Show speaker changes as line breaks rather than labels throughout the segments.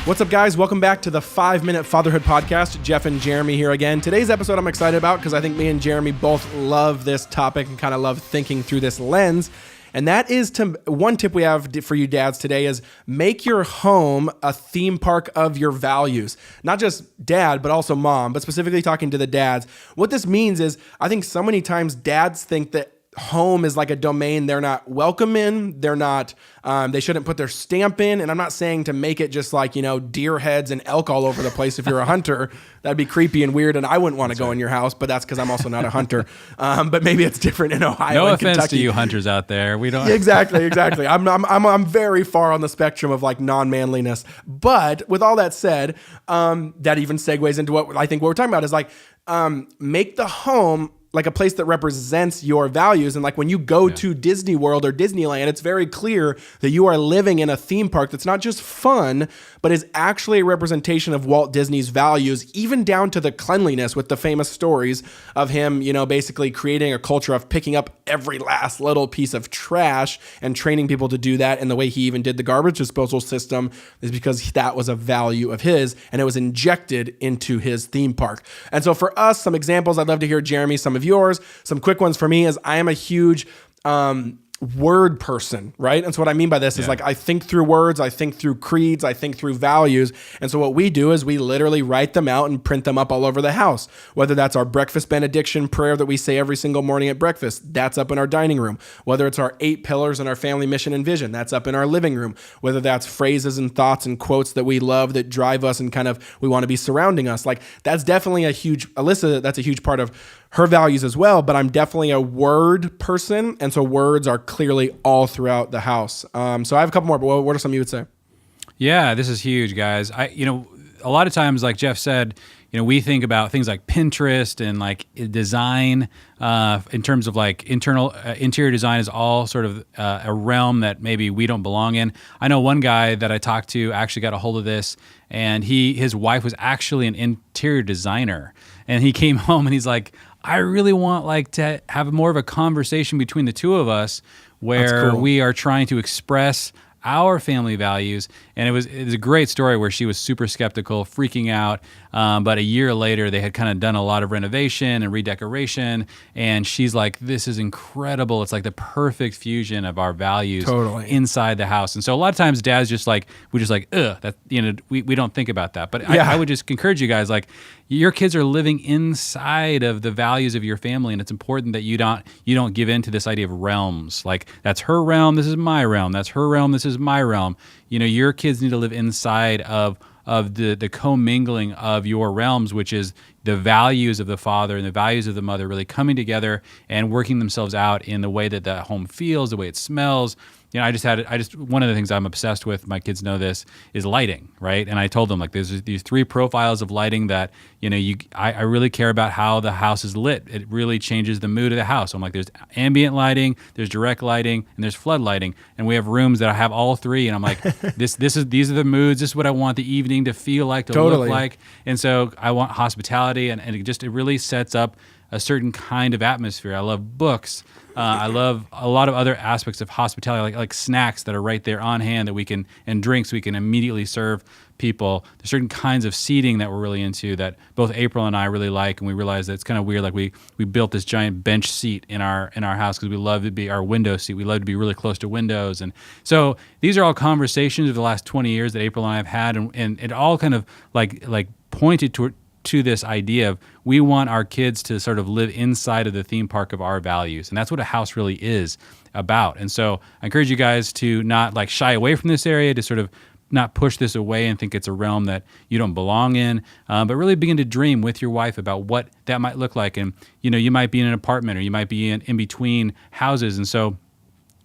What's up, guys? Welcome back to the 5-Minute Fatherhood Podcast. Jeff and Jeremy here again. Today's episode I'm excited about because I think me and Jeremy both love this topic and kind of love thinking through this lens. And that is one tip we have for you dads today is make your home a theme park of your values. Not just dad, but also mom, but specifically talking to the dads. What this means is I think so many times dads think that home is like a domain they're not welcome in. They're not, they shouldn't put their stamp in. And I'm not saying to make it just like, deer heads and elk all over the place. If you're a hunter, that'd be creepy and weird. And I wouldn't want to go in your house, but that's because I'm also not a hunter. But maybe it's different in Ohio
no
and
offense
Kentucky.
to you hunters out there. We don't.
Exactly. I'm very far on the spectrum of like non-manliness. But with all that said, that even segues into what I think what we're talking about is like, make the home like a place that represents your values. And like when you go to Disney World or Disneyland, it's very clear that you are living in a theme park that's not just fun, but is actually a representation of Walt Disney's values, even down to the cleanliness with the famous stories of him, basically creating a culture of picking up every last little piece of trash and training people to do that. And the way he even did the garbage disposal system is because that was a value of his and it was injected into his theme park. And so for us, some examples, I'd love to hear, Jeremy, some of yours. Some quick ones for me is I am a huge word person, right? And so what I mean by this is like I think through words, I think through creeds, I think through values. And so what we do is we literally write them out and print them up all over the house. Whether that's our breakfast benediction prayer that we say every single morning at breakfast, that's up in our dining room. Whether it's our 8 pillars in our family mission and vision, that's up in our living room. Whether that's phrases and thoughts and quotes that we love that drive us and kind of we want to be surrounding us. Like that's definitely Alyssa, that's a huge part of her values as well, but I'm definitely a word person. And so words are clearly all throughout the house. So I have a couple more, but what are some you would say?
Yeah, this is huge, guys. A lot of times, like Jeff said, we think about things like Pinterest and like design in terms of like interior design is all sort of a realm that maybe we don't belong in. I know one guy that I talked to actually got a hold of this, and his wife was actually an interior designer, and he came home and he's like, I really want like to have more of a conversation between the two of us where we are trying to express our family values. And it was a great story where she was super skeptical, freaking out. But a year later, they had kind of done a lot of renovation and redecoration. And she's like, this is incredible. It's like the perfect fusion of our values inside the house. And so a lot of times dads we don't think about that. But I would just encourage you guys, like your kids are living inside of the values of your family. And it's important that you don't give in to this idea of realms. Like that's her realm. This is my realm. That's her realm. This is my realm. Your kids need to live inside of the commingling of your realms, which is the values of the father and the values of the mother really coming together and working themselves out in the way that the home feels, the way it smells. One of the things I'm obsessed with, my kids know this, is lighting, right? And I told them like there's these 3 profiles of lighting that, I really care about how the house is lit. It really changes the mood of the house. I'm like, there's ambient lighting, there's direct lighting, and there's flood lighting. And we have rooms that I have all 3. And I'm like, these are the moods. This is what I want the evening to feel like, to look like. And so I want hospitality, and it really sets up a certain kind of atmosphere. I love books. I love a lot of other aspects of hospitality, like snacks that are right there on hand and drinks we can immediately serve people. There's certain kinds of seating that we're really into that both April and I really like, and we realize that it's kind of weird. Like we built this giant bench seat in our house because we love to be our window seat. We love to be really close to windows, and so these are all conversations of the last 20 years that April and I have had, and it all kind of like pointed to this idea of we want our kids to sort of live inside of the theme park of our values. And that's what a house really is about. And so I encourage you guys to not like shy away from this area, to sort of not push this away and think it's a realm that you don't belong in, but really begin to dream with your wife about what that might look like. And, you might be in an apartment or you might be in between houses. And so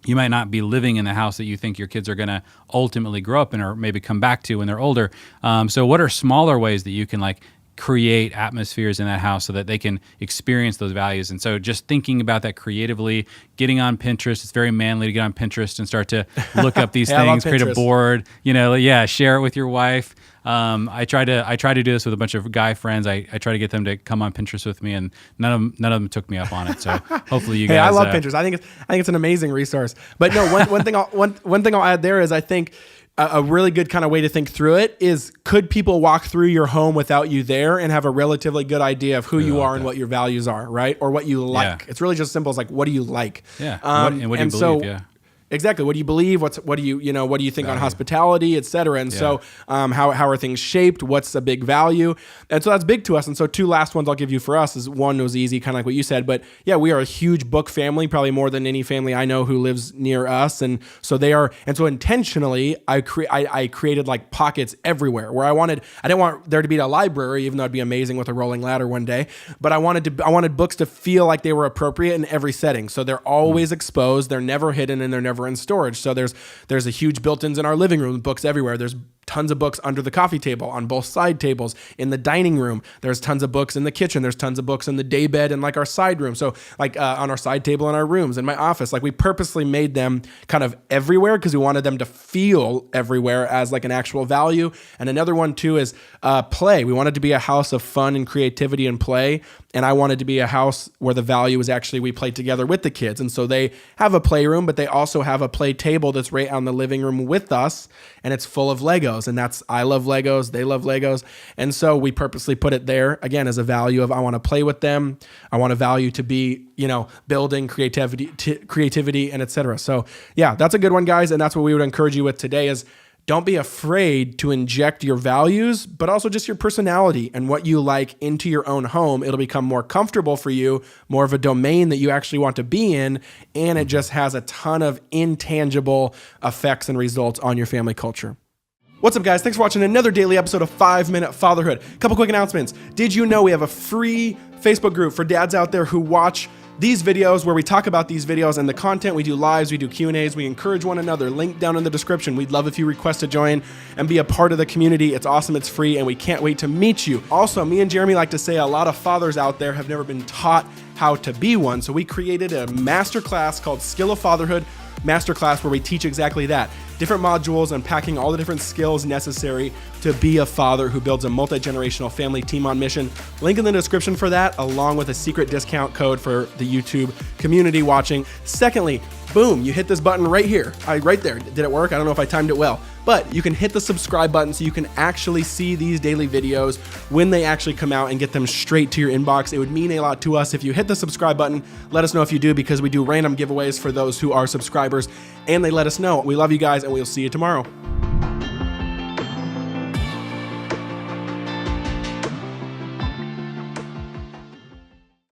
you might not be living in the house that you think your kids are going to ultimately grow up in or maybe come back to when they're older. So what are smaller ways that you can like create atmospheres in that house so that they can experience those values? And so just thinking about that creatively, getting on Pinterest, it's very manly to get on Pinterest and start to look up these things, create a board, share it with your wife. I try to do this with a bunch of guy friends. I try to get them to come on Pinterest with me, and none of them took me up on it. So hopefully you guys.
I love Pinterest. I think it's an amazing resource. But no, one thing I'll add there is I think a really good kind of way to think through it is, could people walk through your home without you there and have a relatively good idea of who you are and what your values are, right? Or what you like. It's really just simple as like, what do you like?
Yeah. What do you believe? Yeah.
Exactly. What do you believe? What do you think on hospitality, et cetera? And so how are things shaped? What's a big value? And so that's big to us. And so 2 last ones I'll give you for us is, one was easy, kind of like what you said, but yeah, we are a huge book family, probably more than any family I know who lives near us. And so intentionally I created like pockets everywhere where I didn't want there to be a library, even though it'd be amazing with a rolling ladder one day, but I wanted books to feel like they were appropriate in every setting. So they're always exposed, they're never hidden, and they're never in storage. So there's a huge built-ins in our living room, books everywhere. There's tons of books under the coffee table, on both side tables, in the dining room. There's tons of books in the kitchen. There's tons of books in the day bed and like our side room. So like on our side table in our rooms, in my office, like we purposely made them kind of everywhere because we wanted them to feel everywhere as like an actual value. And another one too is play. We wanted to be a house of fun and creativity and play. And I wanted to be a house where the value is actually we play together with the kids. And so they have a playroom, but they also have a play table that's right on the living room with us. And it's full of Legos. And I love Legos. They love Legos. And so we purposely put it there, again, as a value of I want to play with them. I want a value to be, building creativity and et cetera. So yeah, that's a good one, guys. And that's what we would encourage you with today is, don't be afraid to inject your values, but also just your personality and what you like into your own home. It'll become more comfortable for you, more of a domain that you actually want to be in, and it just has a ton of intangible effects and results on your family culture. What's up, guys? Thanks for watching another daily episode of 5-Minute Fatherhood. Couple quick announcements. Did you know we have a free Facebook group for dads out there who watch these videos where we talk about these videos and the content? We do lives, we do Q&As, we encourage one another. Link down in the description. We'd love if you request to join and be a part of the community. It's awesome, it's free, and we can't wait to meet you. Also, me and Jeremy like to say a lot of fathers out there have never been taught how to be one. So we created a masterclass called Skill of Fatherhood Masterclass where we teach exactly that. Different modules unpacking all the different skills necessary to be a father who builds a multi-generational family team on mission. Link in the description for that, along with a secret discount code for the YouTube community watching. Secondly, boom, you hit this button right here, right there. Did it work? I don't know if I timed it well, but you can hit the subscribe button so you can actually see these daily videos when they actually come out and get them straight to your inbox. It would mean a lot to us if you hit the subscribe button. Let us know if you do, because we do random giveaways for those who are subscribers, and they let us know. We love you guys, and we'll see you tomorrow.